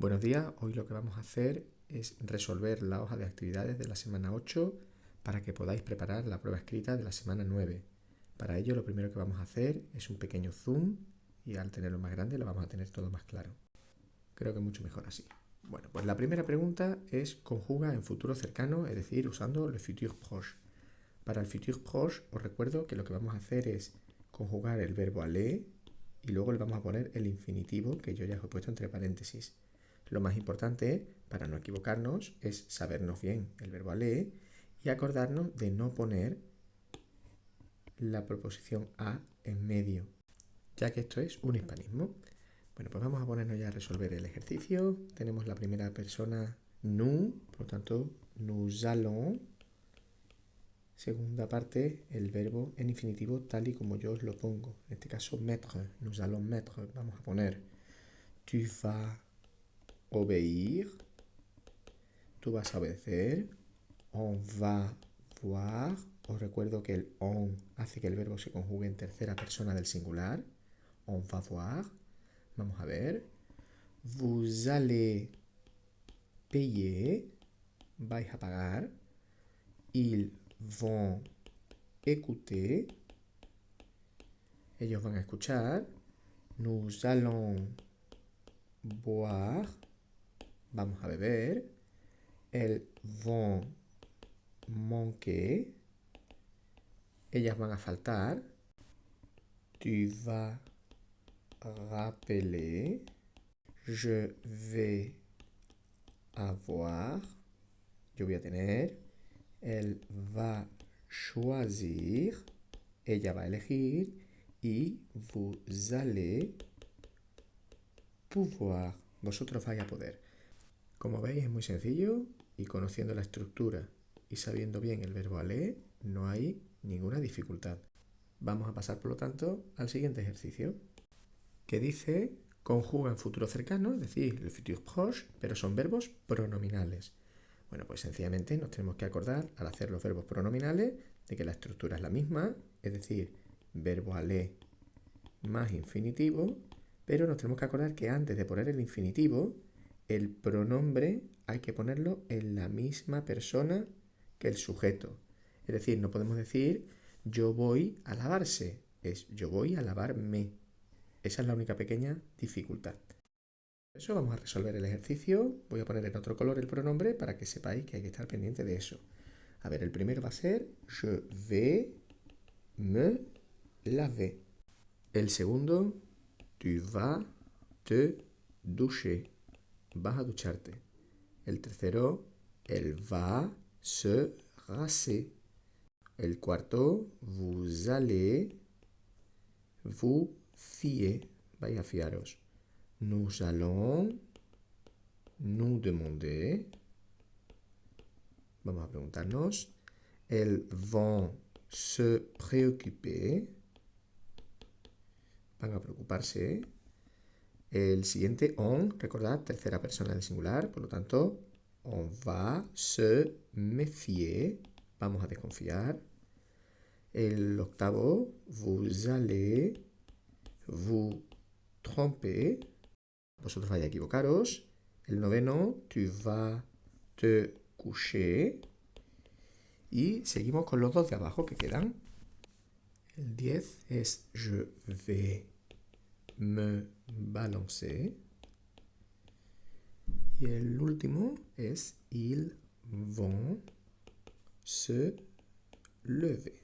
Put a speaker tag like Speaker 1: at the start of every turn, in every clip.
Speaker 1: Buenos días, hoy lo que vamos a hacer es resolver la hoja de actividades de la semana 8 para que podáis preparar la prueba escrita de la semana 9. Para ello lo primero que vamos a hacer es un pequeño zoom y al tenerlo más grande lo vamos a tener todo más claro. Creo que mucho mejor así. Bueno, pues la primera pregunta es conjuga en futuro cercano, es decir, usando le futur proche. Para el futur proche os recuerdo que lo que vamos a hacer es conjugar el verbo aller y luego le vamos a poner el infinitivo que yo ya os he puesto entre paréntesis. Lo más importante, para no equivocarnos, es sabernos bien el verbo aller y acordarnos de no poner la preposición a en medio, ya que esto es un hispanismo. Bueno, pues vamos a ponernos ya a resolver el ejercicio. Tenemos la primera persona nous, por lo tanto, nous allons. Segunda parte, el verbo en infinitivo tal y como yo os lo pongo. En este caso, mettre, nous allons mettre. Vamos a poner tu vas obéir, tú vas a obedecer, on va voir. Os recuerdo que el on hace que el verbo se conjugue en tercera persona del singular. On va voir. Vamos a ver. Vous allez payer. Vais a pagar. Ils vont écouter. Ellos van a escuchar. Nous allons boire. Vamos a beber. Elles vont manquer. Ellas van a faltar. Tu vas rappeler. Je vais avoir. Yo voy a tener. Elle va choisir. Ella va a elegir. Y vous allez pouvoir. Vosotros vais a poder. Como veis es muy sencillo y conociendo la estructura y sabiendo bien el verbo aller no hay ninguna dificultad. Vamos a pasar por lo tanto al siguiente ejercicio que dice conjuga en futuro cercano, es decir, le futur proche, pero son verbos pronominales. Bueno, pues sencillamente nos tenemos que acordar al hacer los verbos pronominales de que la estructura es la misma, es decir, verbo aller más infinitivo, pero nos tenemos que acordar que antes de poner el infinitivo, el pronombre hay que ponerlo en la misma persona que el sujeto. Es decir, no podemos decir yo voy a lavarse, es yo voy a lavarme. Esa es la única pequeña dificultad. Por eso vamos a resolver el ejercicio. Voy a poner en otro color el pronombre para que sepáis que hay que estar pendiente de eso. A ver, el primero va a ser je vais me laver. El segundo, tu vas te doucher. Vas a ducharte. El tercero, elle va se raser. El cuarto, vous allez vous fier. Vais a fiaros. Nous allons nous demander. Vamos a preguntarnos. Elles vont se préoccuper. Van a preocuparse. El siguiente, on, recordad, tercera persona del singular, por lo tanto, on va se méfier. Vamos a desconfiar. El octavo, vous allez vous tromper. Vosotros vais a equivocaros. El noveno, tu vas te coucher. Y seguimos con los dos de abajo que quedan. El 10 es je vais me balancer. Y el último es ils vont se lever.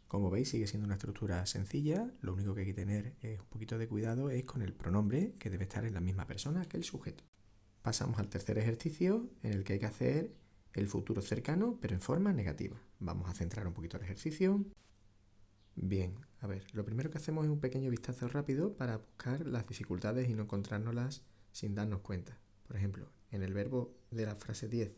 Speaker 1: Como veis sigue siendo una estructura sencilla, lo único que hay que tener es un poquito de cuidado es con el pronombre que debe estar en la misma persona que el sujeto. Pasamos al tercer ejercicio en el que hay que hacer el futuro cercano pero en forma negativa. Vamos a centrar un poquito el ejercicio. Bien, a ver, lo primero que hacemos es un pequeño vistazo rápido para buscar las dificultades y no encontrárnoslas sin darnos cuenta. Por ejemplo, en el verbo de la frase 10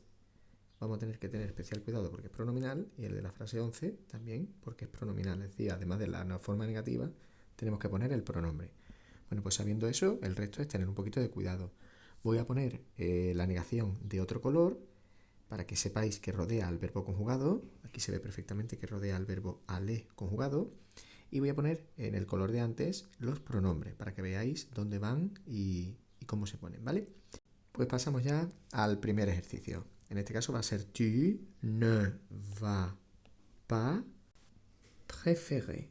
Speaker 1: vamos a tener que tener especial cuidado porque es pronominal y el de la frase 11 también porque es pronominal. Es decir, además de la forma negativa, tenemos que poner el pronombre. Bueno, pues sabiendo eso, el resto es tener un poquito de cuidado. Voy a poner la negación de otro color para que sepáis que rodea al verbo conjugado. Aquí se ve perfectamente que rodea al verbo aller conjugado. Y voy a poner en el color de antes los pronombres para que veáis dónde van y y cómo se ponen, ¿vale? Pues pasamos ya al primer ejercicio. En este caso va a ser tu ne vas pas préférer.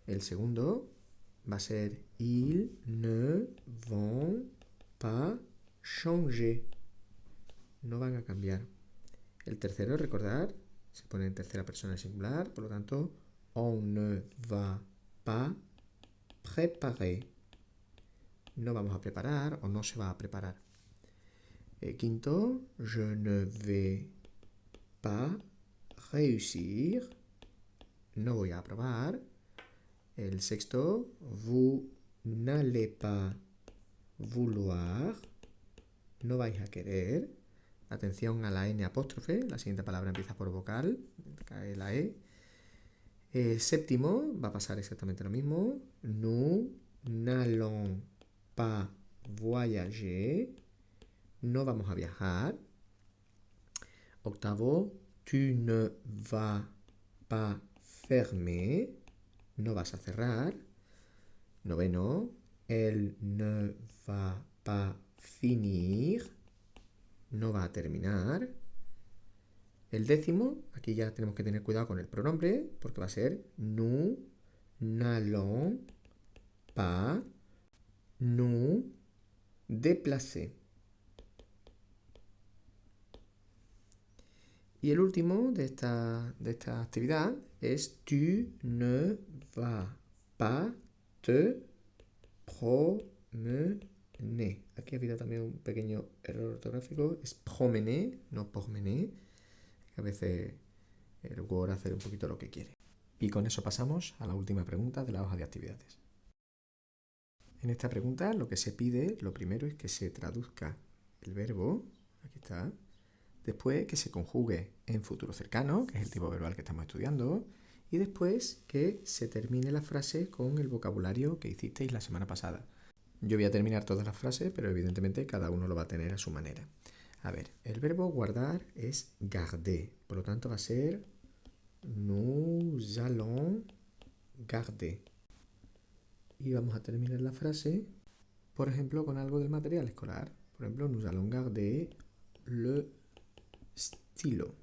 Speaker 1: El segundo va a ser ils ne vont pas changer. No van a cambiar. El tercero, recordar, se pone en tercera persona singular, por lo tanto, on ne va pas préparer. No vamos a preparar o no se va a preparar. El quinto, je ne vais pas réussir. No voy a aprobar. El sexto, vous n'allez pas vouloir. No vais a querer. Atención a la N apóstrofe. La siguiente palabra empieza por vocal. Cae la E. Séptimo, va a pasar exactamente lo mismo. Nous n'allons pas voyager. No vamos a viajar. Octavo, tu ne vas pas fermer. No vas a cerrar. Noveno, elle ne va pas finir. No va a terminar. El décimo, aquí ya tenemos que tener cuidado con el pronombre, porque va a ser nous n'allons pas nous déplacer. Y el último de esta actividad es tu ne vas pas te promener. Aquí ha habido también un pequeño error ortográfico. Es promener, no promener. A veces el Word hace un poquito lo que quiere. Y con eso pasamos a la última pregunta de la hoja de actividades. En esta pregunta lo que se pide, lo primero es que se traduzca el verbo, aquí está, después que se conjugue en futuro cercano, que es el tipo verbal que estamos estudiando, y después que se termine la frase con el vocabulario que hicisteis la semana pasada. Yo voy a terminar todas las frases, pero evidentemente cada uno lo va a tener a su manera. A ver, el verbo guardar es garder, por lo tanto va a ser nous allons garder. Y vamos a terminar la frase, por ejemplo, con algo del material escolar. Por ejemplo, nous allons garder le stylo.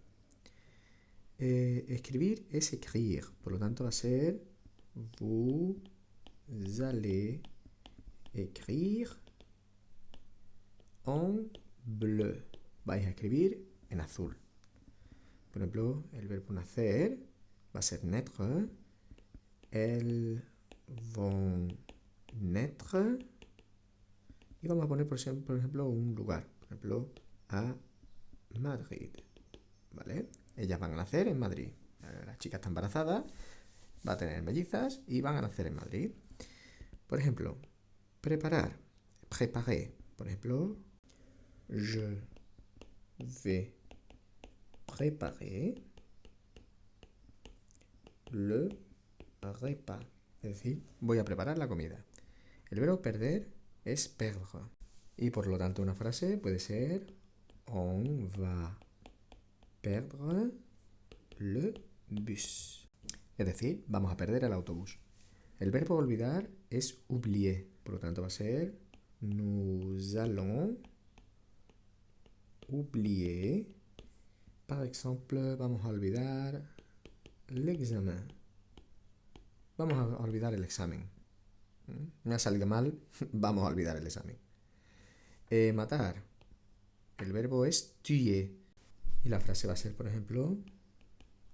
Speaker 1: Escribir es écrire, por lo tanto va a ser vous allez écrire en bleu. Vais a escribir en azul. Por ejemplo, el verbo nacer va a ser naître. Elles vont naître. Y vamos a poner, por ejemplo, un lugar. Por ejemplo, a Madrid. ¿Vale? Ellas van a nacer en Madrid. La chica está embarazada, va a tener mellizas y van a nacer en Madrid. Por ejemplo, preparar. Préparer. Por ejemplo, je vais préparer le repas. Es decir, voy a preparar la comida. El verbo perder es perdre. Y por lo tanto una frase puede ser on va perdre le bus. Es decir, vamos a perder el autobús. El verbo olvidar es oublier. Por lo tanto va a ser nous allons oublier. Par exemple, vamos a olvidar l'examen. Vamos a olvidar el examen. Me ha salido mal, vamos a olvidar el examen. Matar. El verbo es tuer. Y la frase va a ser, por ejemplo,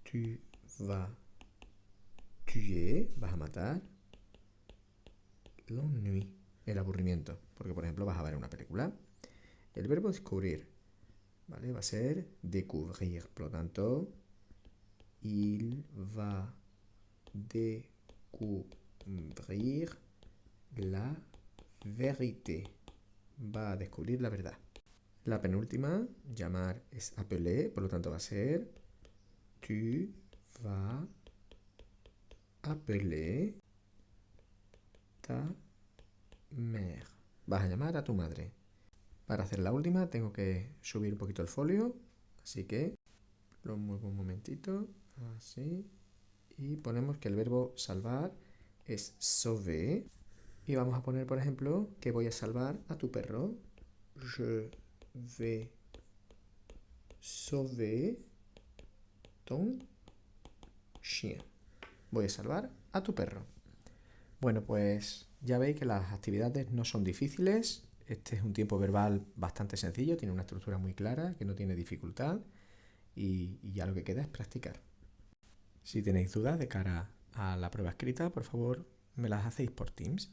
Speaker 1: tu vas tuer, vas a matar l'ennui, el aburrimiento. Porque, por ejemplo, vas a ver una película. El verbo descubrir, ¿vale? Va a ser découvrir. Por lo tanto, il va découvrir la vérité. Va a descubrir la verdad. La penúltima, llamar, es appeler, por lo tanto va a ser tu vas appeler ta mère. Vas a llamar a tu madre. Para hacer la última tengo que subir un poquito el folio, así que lo muevo un momentito, así, y ponemos que el verbo salvar es sauver. Y vamos a poner, por ejemplo, que voy a salvar a tu perro. Je vais sauver ton chien. Voy a salvar a tu perro. Bueno, pues ya veis que las actividades no son difíciles. Este es un tiempo verbal bastante sencillo, tiene una estructura muy clara, que no tiene dificultad y ya lo que queda es practicar. Si tenéis dudas de cara a la prueba escrita, por favor, me las hacéis por Teams.